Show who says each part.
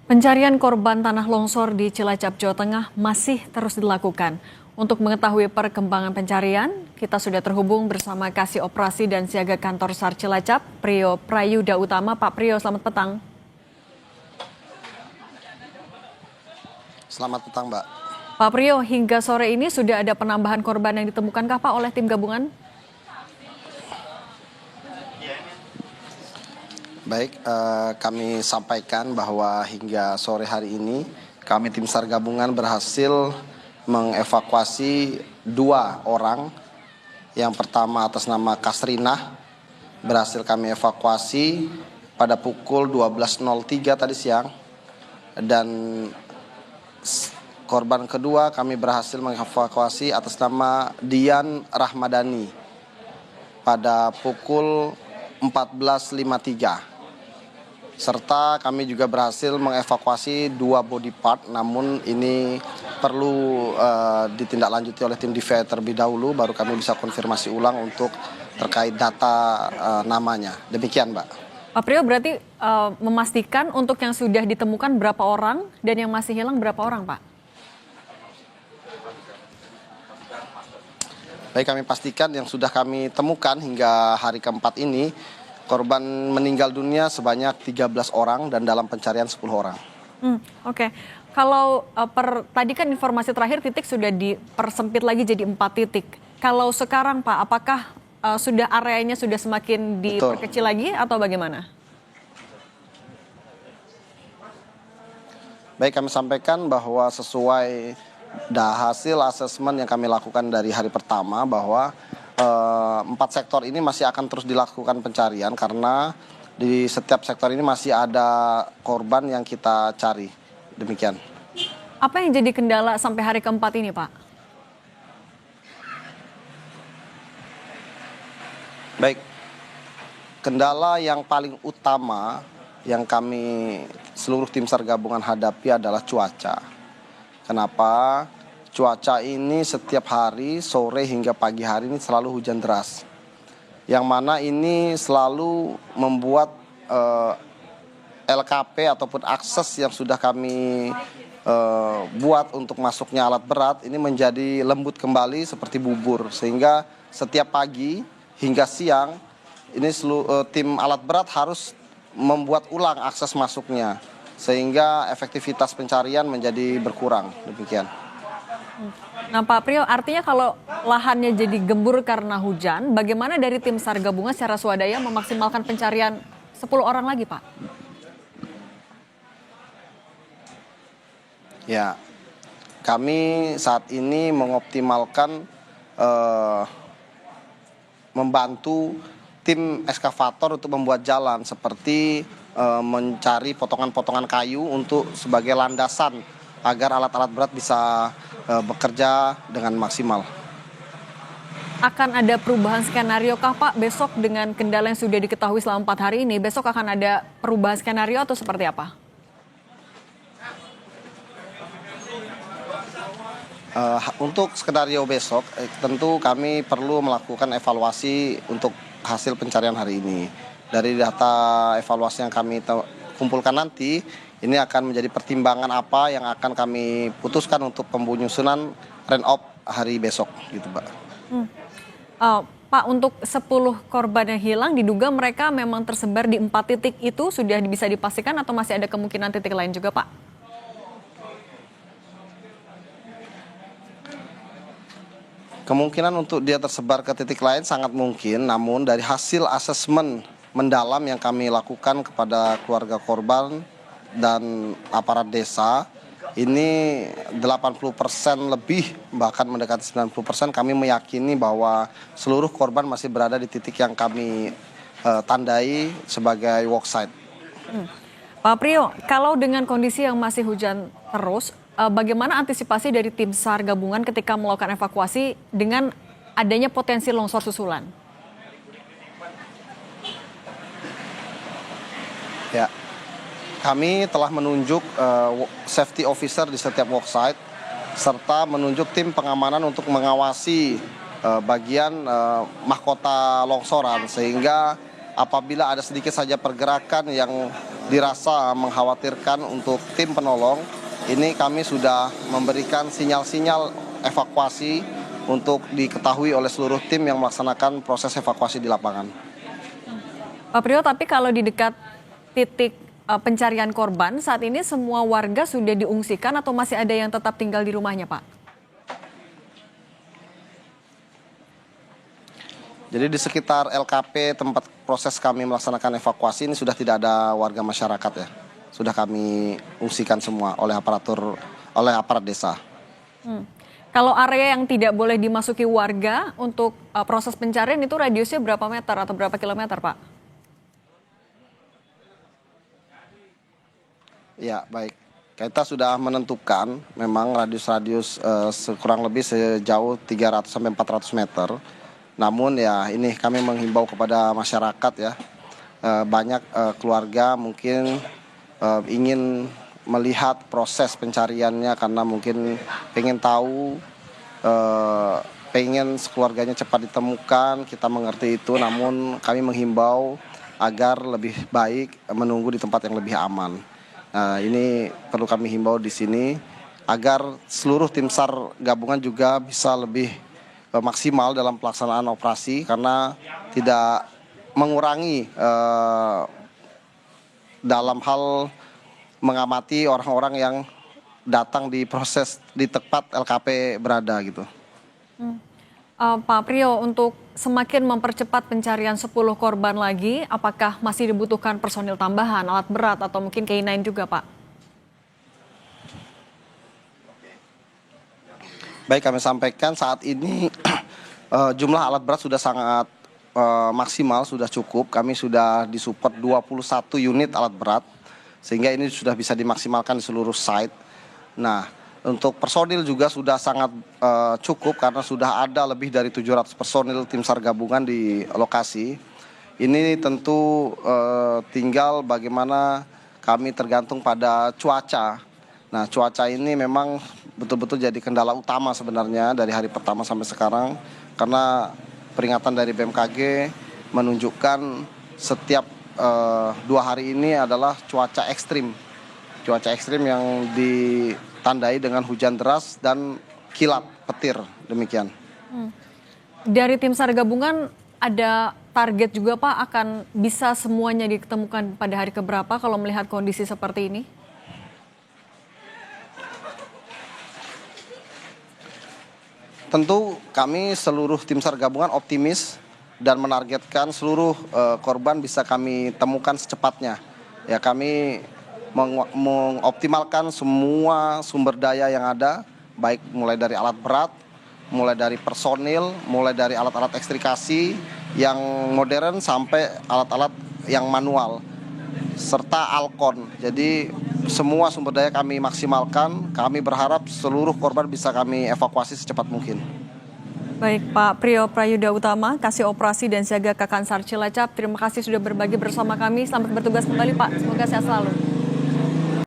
Speaker 1: Pencarian korban tanah longsor di Cilacap, Jawa Tengah masih terus dilakukan. Untuk mengetahui perkembangan pencarian, kita sudah terhubung bersama Kasih Operasi dan Siaga Kantor SAR Cilacap, Prio Prayuda Utama. Pak Prio, selamat petang.
Speaker 2: Selamat petang, Mbak.
Speaker 1: Pak Prio, hingga sore ini sudah ada penambahan korban yang ditemukankah Pak oleh tim gabungan?
Speaker 2: Baik, kami sampaikan bahwa hingga sore hari ini kami tim SAR gabungan berhasil mengevakuasi 2 orang. Yang pertama atas nama Kasrinah berhasil kami evakuasi pada pukul 12.03 tadi siang. Dan korban kedua kami berhasil mengevakuasi atas nama Dian Rahmadani pada pukul 14.53. Serta kami juga berhasil mengevakuasi 2 body part, namun ini perlu ditindaklanjuti oleh tim DVI terlebih dahulu, baru kami bisa konfirmasi ulang untuk terkait data namanya. Demikian, Mbak.
Speaker 1: Pak Prio, berarti memastikan untuk yang sudah ditemukan berapa orang dan yang masih hilang berapa orang, Pak?
Speaker 2: Baik, kami pastikan yang sudah kami temukan hingga hari keempat ini, korban meninggal dunia sebanyak 13 orang dan dalam pencarian 10 orang.
Speaker 1: Oke. Kalau tadi kan informasi terakhir titik sudah dipersempit lagi jadi 4 titik. Kalau sekarang Pak, apakah sudah areanya sudah semakin diperkecil lagi atau bagaimana?
Speaker 2: Baik, kami sampaikan bahwa sesuai hasil asesmen yang kami lakukan dari hari pertama bahwa 4 sektor ini masih akan terus dilakukan pencarian karena di setiap sektor ini masih ada korban yang kita cari. Demikian.
Speaker 1: Apa yang jadi kendala sampai hari keempat ini, Pak?
Speaker 2: Baik, kendala yang paling utama yang kami seluruh tim SAR gabungan hadapi adalah cuaca. Kenapa? Cuaca ini setiap hari, sore hingga pagi hari ini selalu hujan deras. Yang mana ini selalu membuat LKP ataupun akses yang sudah kami buat untuk masuknya alat berat ini menjadi lembut kembali seperti bubur. Sehingga setiap pagi hingga siang ini tim alat berat harus membuat ulang akses masuknya. Sehingga efektivitas pencarian menjadi berkurang. Demikian.
Speaker 1: Nah Pak Prio, artinya kalau lahannya jadi gembur karena hujan, bagaimana dari tim SAR gabungan secara swadaya memaksimalkan pencarian 10 orang lagi, Pak?
Speaker 2: Ya, kami saat ini mengoptimalkan membantu tim eskavator untuk membuat jalan seperti mencari potongan-potongan kayu untuk sebagai landasan agar alat-alat berat bisa bekerja dengan maksimal.
Speaker 1: Akan ada perubahan skenario kah Pak besok dengan kendala yang sudah diketahui selama 4 hari ini? Besok akan ada perubahan skenario atau seperti apa?
Speaker 2: Untuk skenario besok, tentu kami perlu melakukan evaluasi untuk hasil pencarian hari ini. Dari data evaluasi yang kami kumpulkan nanti, ini akan menjadi pertimbangan apa yang akan kami putuskan untuk penyusunan run-off hari besok, gitu, Pak.
Speaker 1: Pak, untuk 10 korban yang hilang diduga mereka memang tersebar di 4 titik itu sudah bisa dipastikan atau masih ada kemungkinan titik lain juga, Pak?
Speaker 2: Kemungkinan untuk dia tersebar ke titik lain sangat mungkin, namun dari hasil asesmen mendalam yang kami lakukan kepada keluarga korban dan aparat desa, ini 80% lebih, bahkan mendekati 90% kami meyakini bahwa seluruh korban masih berada di titik yang kami tandai sebagai worksite.
Speaker 1: Pak Prio, kalau dengan kondisi yang masih hujan terus, bagaimana antisipasi dari tim SAR gabungan ketika melakukan evakuasi dengan adanya potensi longsor susulan?
Speaker 2: Ya, kami telah menunjuk safety officer di setiap worksite serta menunjuk tim pengamanan untuk mengawasi bagian mahkota longsoran sehingga apabila ada sedikit saja pergerakan yang dirasa mengkhawatirkan untuk tim penolong, ini kami sudah memberikan sinyal-sinyal evakuasi untuk diketahui oleh seluruh tim yang melaksanakan proses evakuasi di lapangan.
Speaker 1: Pak Priyo, tapi kalau di dekat titik pencarian korban, saat ini semua warga sudah diungsikan atau masih ada yang tetap tinggal di rumahnya, Pak?
Speaker 2: Jadi di sekitar LKP tempat proses kami melaksanakan evakuasi ini sudah tidak ada warga masyarakat ya. Sudah kami ungsikan semua oleh aparat desa.
Speaker 1: Kalau area yang tidak boleh dimasuki warga untuk proses pencarian itu radiusnya berapa meter atau berapa kilometer, Pak?
Speaker 2: Ya, baik. Kita sudah menentukan memang radius kurang lebih sejauh 300 sampai 400 meter. Namun ya ini kami menghimbau kepada masyarakat ya, banyak keluarga mungkin ingin melihat proses pencariannya karena mungkin pengen tahu, pengen keluarganya cepat ditemukan, kita mengerti itu, namun kami menghimbau agar lebih baik menunggu di tempat yang lebih aman. Ini perlu kami himbau di sini agar seluruh tim SAR gabungan juga bisa lebih maksimal dalam pelaksanaan operasi karena tidak mengurangi dalam hal mengamati orang-orang yang datang di proses di tempat LKP berada gitu.
Speaker 1: Pak Priyo, untuk semakin mempercepat pencarian 10 korban lagi, apakah masih dibutuhkan personil tambahan, alat berat atau mungkin K9 juga, Pak?
Speaker 2: Baik, kami sampaikan saat ini jumlah alat berat sudah sangat maksimal, sudah cukup. Kami sudah disupport 21 unit alat berat, sehingga ini sudah bisa dimaksimalkan di seluruh site. Nah, untuk personil juga sudah sangat cukup karena sudah ada lebih dari 700 personil tim SAR gabungan di lokasi. Ini tentu tinggal bagaimana kami tergantung pada cuaca. Nah, cuaca ini memang betul-betul jadi kendala utama sebenarnya dari hari pertama sampai sekarang karena peringatan dari BMKG menunjukkan setiap 2 hari ini adalah cuaca ekstrim yang ditandai dengan hujan deras dan kilat petir demikian.
Speaker 1: Dari tim SAR gabungan ada target juga, Pak, akan bisa semuanya ditemukan pada hari keberapa kalau melihat kondisi seperti ini?
Speaker 2: Tentu kami seluruh tim SAR gabungan optimis dan menargetkan seluruh korban bisa kami temukan secepatnya. Ya, kami mengoptimalkan semua sumber daya yang ada, baik mulai dari alat berat, mulai dari personil, mulai dari alat-alat ekstrikasi yang modern sampai alat-alat yang manual, serta Alkon. Jadi semua sumber daya kami maksimalkan, kami berharap seluruh korban bisa kami evakuasi secepat mungkin.
Speaker 1: Baik, Pak Priyo Prayuda Utama, Kasih Operasi dan Siaga Kakansar Cilacap, terima kasih sudah berbagi bersama kami. Selamat bertugas kembali, Pak. Semoga sehat selalu.